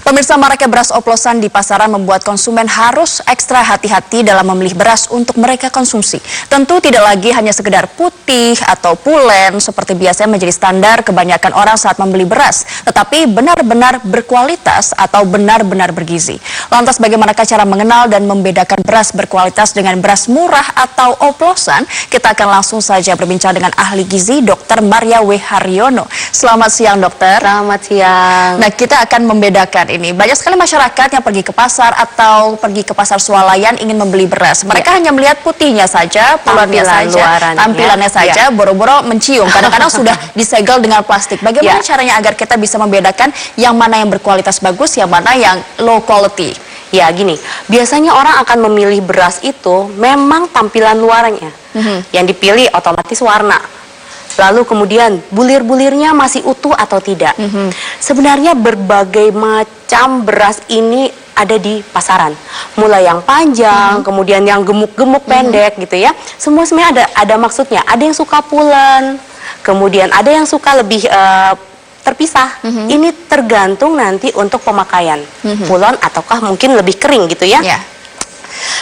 Pemirsa, maraknya beras oplosan di pasaran membuat konsumen harus ekstra hati-hati dalam memilih beras untuk mereka konsumsi. Tentu tidak lagi hanya sekedar putih atau pulen seperti biasanya menjadi standar kebanyakan orang saat membeli beras, tetapi benar-benar berkualitas atau benar-benar bergizi. Lantas bagaimanakah cara mengenal dan membedakan beras berkualitas dengan beras murah atau oplosan? Kita akan langsung saja berbincang dengan ahli gizi Dr. Maria W. Haryono. Selamat siang, dokter. Selamat siang. Nah, kita akan membedakan ini. Banyak sekali masyarakat yang pergi ke pasar atau pergi ke pasar swalayan ingin membeli beras. Mereka hanya melihat putihnya saja, pulannya saja, tampilannya saja, boro-boro mencium. Kadang-kadang sudah disegel dengan plastik. Bagaimana caranya agar kita bisa membedakan yang mana yang berkualitas bagus, yang mana yang low quality? Ya, gini, biasanya orang akan memilih beras itu memang tampilan luarnya. Yang dipilih otomatis warna. Lalu kemudian bulir-bulirnya masih utuh atau tidak. Sebenarnya berbagai macam beras ini ada di pasaran. Mulai yang panjang, kemudian yang gemuk-gemuk pendek gitu ya. Semua sebenarnya ada maksudnya. Ada yang suka pulen, kemudian ada yang suka lebih terpisah. Ini tergantung nanti untuk pemakaian. Pulen ataukah mungkin lebih kering gitu ya.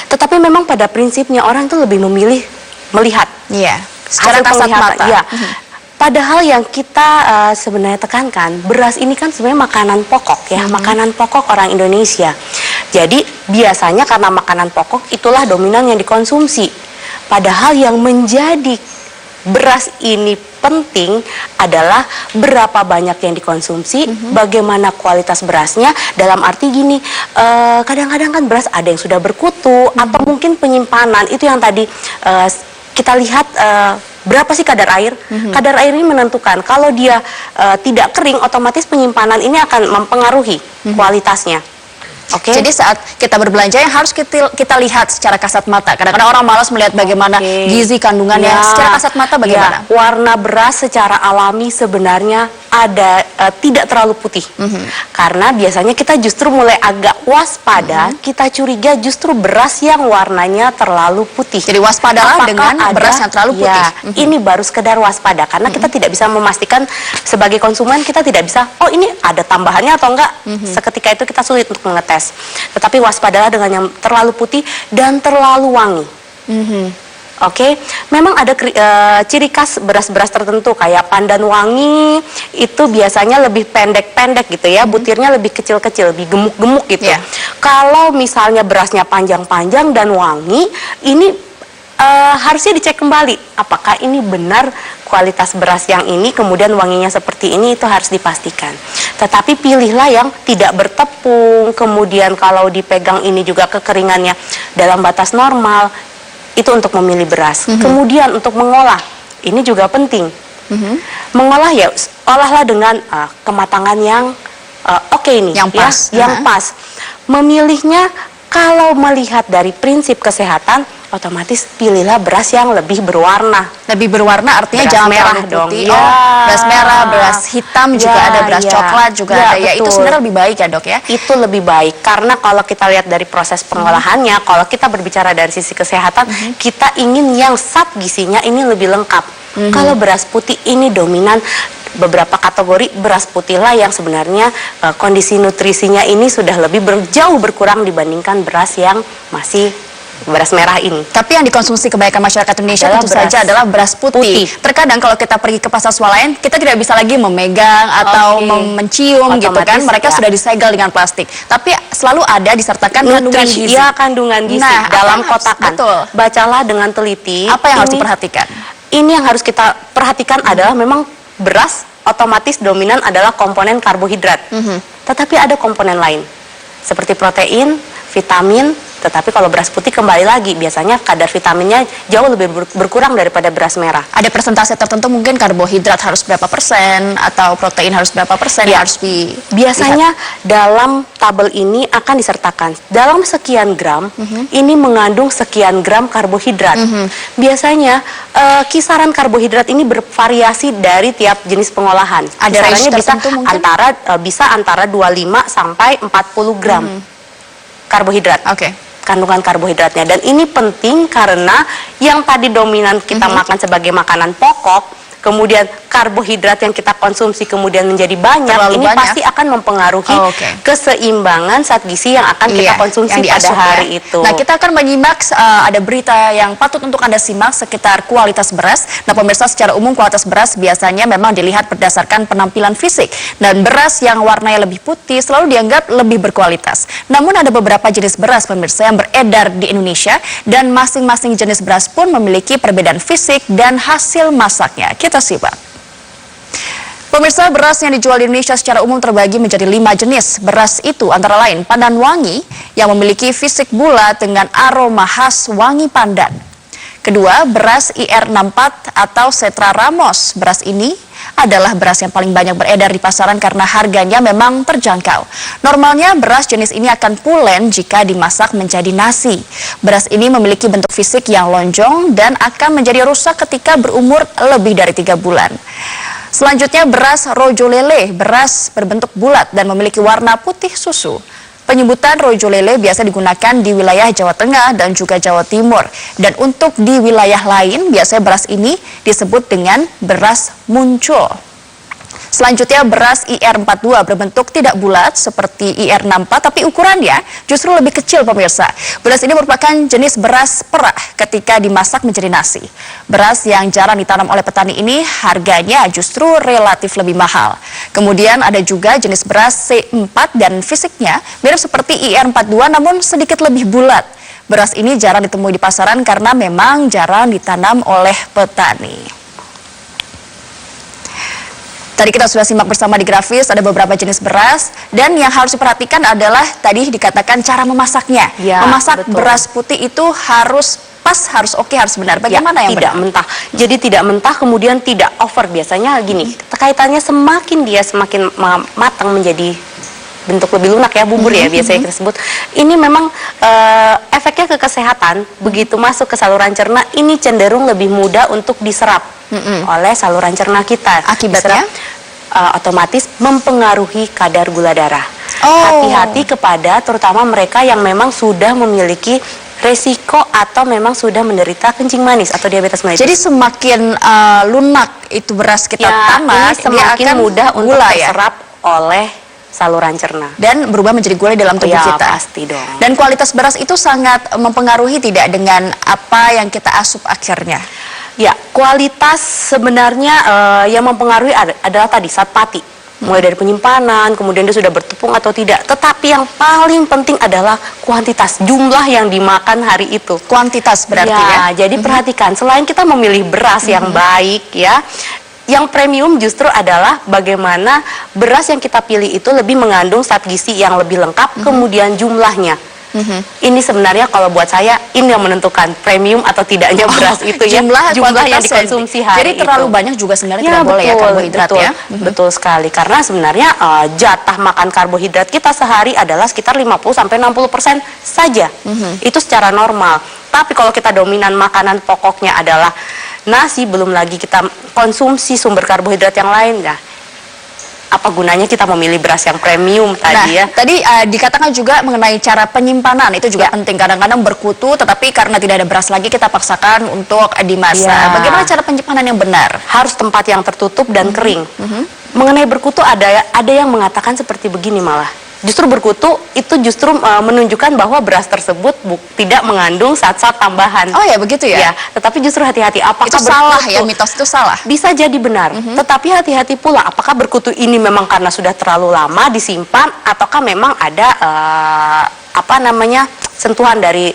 Tetapi memang pada prinsipnya orang itu lebih memilih melihat. Secara kasat mata. Ya. Padahal yang kita sebenarnya tekankan, beras ini kan sebenarnya makanan pokok ya, makanan pokok orang Indonesia. Jadi biasanya karena makanan pokok itulah dominan yang dikonsumsi. Padahal yang menjadi beras ini penting adalah berapa banyak yang dikonsumsi, bagaimana kualitas berasnya. Dalam arti gini, kadang-kadang kan beras ada yang sudah berkutu atau mungkin penyimpanan itu yang tadi kita lihat berapa sih kadar air. Kadar air ini menentukan. Kalau dia tidak kering, otomatis penyimpanan ini akan mempengaruhi kualitasnya. Jadi saat kita berbelanja yang harus kita lihat secara kasat mata. Kadang-kadang orang malas melihat bagaimana gizi kandungannya. Secara kasat mata bagaimana? Warna beras secara alami sebenarnya ada tidak terlalu putih. Karena biasanya kita justru mulai agak waspada, kita curiga justru beras yang warnanya terlalu putih. Jadi waspadalah dengan beras yang terlalu putih. Ini baru sekedar waspada karena kita tidak bisa memastikan sebagai konsumen, kita tidak bisa, oh ini ada tambahannya atau enggak. Seketika itu kita sulit untuk mengetes. Tetapi waspadalah dengan yang terlalu putih dan terlalu wangi. Memang ada ciri khas beras-beras tertentu kayak pandan wangi itu biasanya lebih pendek-pendek gitu ya, butirnya lebih kecil-kecil, lebih gemuk-gemuk gitu. Kalau misalnya berasnya panjang-panjang dan wangi, ini harusnya dicek kembali apakah ini benar kualitas beras yang ini, kemudian wanginya seperti ini, itu harus dipastikan. Tetapi pilihlah yang tidak bertepung, kemudian kalau dipegang ini juga kekeringannya dalam batas normal. Itu untuk memilih beras. Kemudian untuk mengolah, ini juga penting. Mengolah ya, olahlah dengan kematangan yang ini, yang pas. Yang pas. Memilihnya kalau melihat dari prinsip kesehatan, otomatis pilihlah beras yang lebih berwarna. Lebih berwarna artinya beras jangan merah terlalu dong. putih. Beras merah, beras hitam juga ada, beras coklat juga ada. Ya, itu sebenarnya lebih baik ya, Dok ya? Itu lebih baik karena kalau kita lihat dari proses pengolahannya, kalau kita berbicara dari sisi kesehatan, kita ingin yang zat gizinya ini lebih lengkap. Kalau beras putih ini dominan beberapa kategori beras putih lah yang sebenarnya kondisi nutrisinya ini sudah lebih jauh berkurang dibandingkan beras yang masih beras merah ini. Tapi yang dikonsumsi kebanyakan masyarakat Indonesia tentu saja adalah beras putih. Terkadang kalau kita pergi ke pasar swalayan, kita tidak bisa lagi memegang atau mencium gitu kan. Mereka sudah disegel dengan plastik. Tapi selalu ada disertakan kandungan gizi. Kandungan gizi dalam kotakan. Bacalah dengan teliti. Apa yang harus diperhatikan? Ini yang harus kita perhatikan adalah memang beras otomatis dominan adalah komponen karbohidrat. Tetapi ada komponen lain seperti protein, vitamin. Tetapi kalau beras putih kembali lagi, biasanya kadar vitaminnya jauh lebih berkurang daripada beras merah. Ada persentase tertentu, mungkin karbohidrat harus berapa persen, atau protein harus berapa persen, harus biasanya dalam tabel ini akan disertakan, dalam sekian gram, ini mengandung sekian gram karbohidrat. Biasanya kisaran karbohidrat ini bervariasi dari tiap jenis pengolahan. Ada range tertentu mungkin? Bisa antara 25 sampai 40 gram karbohidrat. Kandungan karbohidratnya, dan ini penting karena yang tadi dominan kita makan sebagai makanan pokok kemudian karbohidrat yang kita konsumsi kemudian menjadi banyak, Terlalu ini banyak. pasti akan mempengaruhi keseimbangan zat gizi yang akan kita konsumsi yang pada diasup, hari itu. Nah, kita akan menyimak ada berita yang patut untuk Anda simak sekitar kualitas beras. Nah, pemirsa, secara umum kualitas beras biasanya memang dilihat berdasarkan penampilan fisik. Dan beras yang warnanya lebih putih selalu dianggap lebih berkualitas. Namun ada beberapa jenis beras, pemirsa, yang beredar di Indonesia dan masing-masing jenis beras pun memiliki perbedaan fisik dan hasil masaknya. Kita simak. Pemirsa, beras yang dijual di Indonesia secara umum terbagi menjadi 5 jenis. Beras itu antara lain pandan wangi yang memiliki fisik bulat dengan aroma khas wangi pandan. Kedua, beras IR64 atau Cetra Ramos. Beras ini adalah beras yang paling banyak beredar di pasaran karena harganya memang terjangkau. Normalnya beras jenis ini akan pulen jika dimasak menjadi nasi. Beras ini memiliki bentuk fisik yang lonjong dan akan menjadi rusak ketika berumur lebih dari 3 bulan. Selanjutnya beras rojo lele, beras berbentuk bulat dan memiliki warna putih susu. Penyebutan rojo lele biasa digunakan di wilayah Jawa Tengah dan juga Jawa Timur. Dan untuk di wilayah lain, biasanya beras ini disebut dengan beras muncul. Selanjutnya beras IR42 berbentuk tidak bulat seperti IR64 tapi ukurannya justru lebih kecil, pemirsa. Beras ini merupakan jenis beras perak ketika dimasak menjadi nasi. Beras yang jarang ditanam oleh petani ini harganya justru relatif lebih mahal. Kemudian ada juga jenis beras C4 dan fisiknya mirip seperti IR42 namun sedikit lebih bulat. Beras ini jarang ditemui di pasaran karena memang jarang ditanam oleh petani. Tadi kita sudah simak bersama di grafis, ada beberapa jenis beras. Dan yang harus diperhatikan adalah tadi dikatakan cara memasaknya. Ya, memasak betul. beras putih itu harus pas, harus oke, harus benar. Bagaimana yang tidak benar? mentah. Jadi tidak mentah kemudian tidak over. Biasanya gini, kaitannya semakin dia semakin matang menjadi bentuk lebih lunak ya, bubur ya biasanya kita sebut. Ini memang efeknya ke kesehatan, begitu masuk ke saluran cerna ini cenderung lebih mudah untuk diserap oleh saluran cerna kita. Akibatnya? Otomatis mempengaruhi kadar gula darah. Oh. Hati-hati kepada terutama mereka yang memang sudah memiliki resiko atau memang sudah menderita kencing manis atau diabetes mellitus. Jadi semakin lunak itu beras kita tamak, ini semakin dia akan mudah untuk gula, terserap oleh saluran cerna. Dan berubah menjadi gula dalam tubuh Ya, kita. pasti dong. Dan kualitas beras itu sangat mempengaruhi tidak dengan apa yang kita asup akhirnya? Ya, kualitas sebenarnya yang mempengaruhi adalah tadi zat pati. Mulai dari penyimpanan, kemudian dia sudah bertepung atau tidak. Tetapi yang paling penting adalah kuantitas, jumlah yang dimakan hari itu. Kuantitas berarti ya? Jadi perhatikan, selain kita memilih beras yang baik ya, yang premium justru adalah bagaimana beras yang kita pilih itu lebih mengandung zat gizi yang lebih lengkap, kemudian jumlahnya. Ini sebenarnya kalau buat saya ini yang menentukan premium atau tidaknya beras itu ya, jumlah yang dikonsumsi hari Jadi terlalu itu. banyak juga sebenarnya tidak boleh ya karbohidrat betul, ya. Betul sekali, karena sebenarnya jatah makan karbohidrat kita sehari adalah sekitar 50-60% saja. Itu secara normal. Tapi kalau kita dominan makanan pokoknya adalah nasi, belum lagi kita konsumsi sumber karbohidrat yang lain, nah apa gunanya kita memilih beras yang premium tadi ya? Tadi dikatakan juga mengenai cara penyimpanan itu juga penting. Kadang-kadang berkutu, tetapi karena tidak ada beras lagi kita paksakan untuk dimasak. Bagaimana cara penyimpanan yang benar? Harus tempat yang tertutup dan kering. Mengenai berkutu ada yang mengatakan seperti begini malah. Justru berkutu itu justru menunjukkan bahwa beras tersebut tidak mengandung zat-zat tambahan. Oh ya, begitu ya? Ya, tetapi justru hati-hati. Apakah itu salah ya, mitos itu salah? Bisa jadi benar, tetapi hati-hati pula. Apakah berkutu ini memang karena sudah terlalu lama disimpan, ataukah memang ada sentuhan dari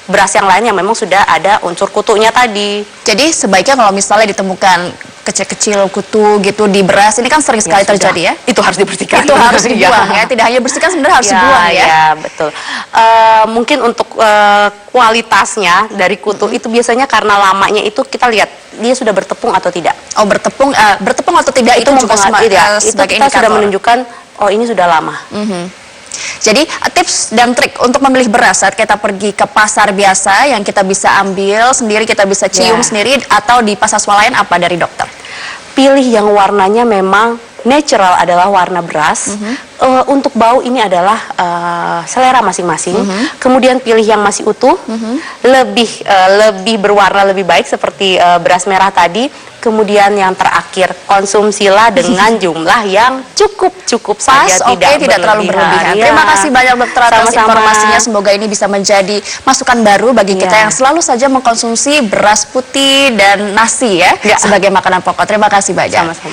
beras yang lain yang memang sudah ada unsur kutunya tadi. Jadi sebaiknya kalau misalnya ditemukan kecil-kecil kutu gitu di beras, ini kan sering sekali terjadi ya? Itu harus dibersihkan. Itu harus dibuang ya, tidak hanya bersihkan, sebenarnya harus dibuang ya? Ya, betul. Mungkin untuk kualitasnya dari kutu itu biasanya karena lamanya itu kita lihat dia sudah bertepung atau tidak. Oh, bertepung atau tidak itu juga itu kita sudah menunjukkan oh ini sudah lama. Jadi tips dan trik untuk memilih beras saat kita pergi ke pasar biasa yang kita bisa ambil sendiri, kita bisa cium sendiri, atau di pasar swalayan apa dari dokter? Pilih yang warnanya memang natural adalah warna beras. Untuk bau ini adalah selera masing-masing. Kemudian pilih yang masih utuh, lebih berwarna lebih baik seperti beras merah tadi. Kemudian yang terakhir, konsumsilah dengan jumlah yang cukup saja, tidak terlalu berlebihan. Ya. Terima kasih banyak dokter atas Sama-sama. informasinya. Semoga ini bisa menjadi masukan baru bagi kita yang selalu saja mengkonsumsi beras putih dan nasi ya sebagai makanan pokok. Terima kasih banyak. Sama-sama.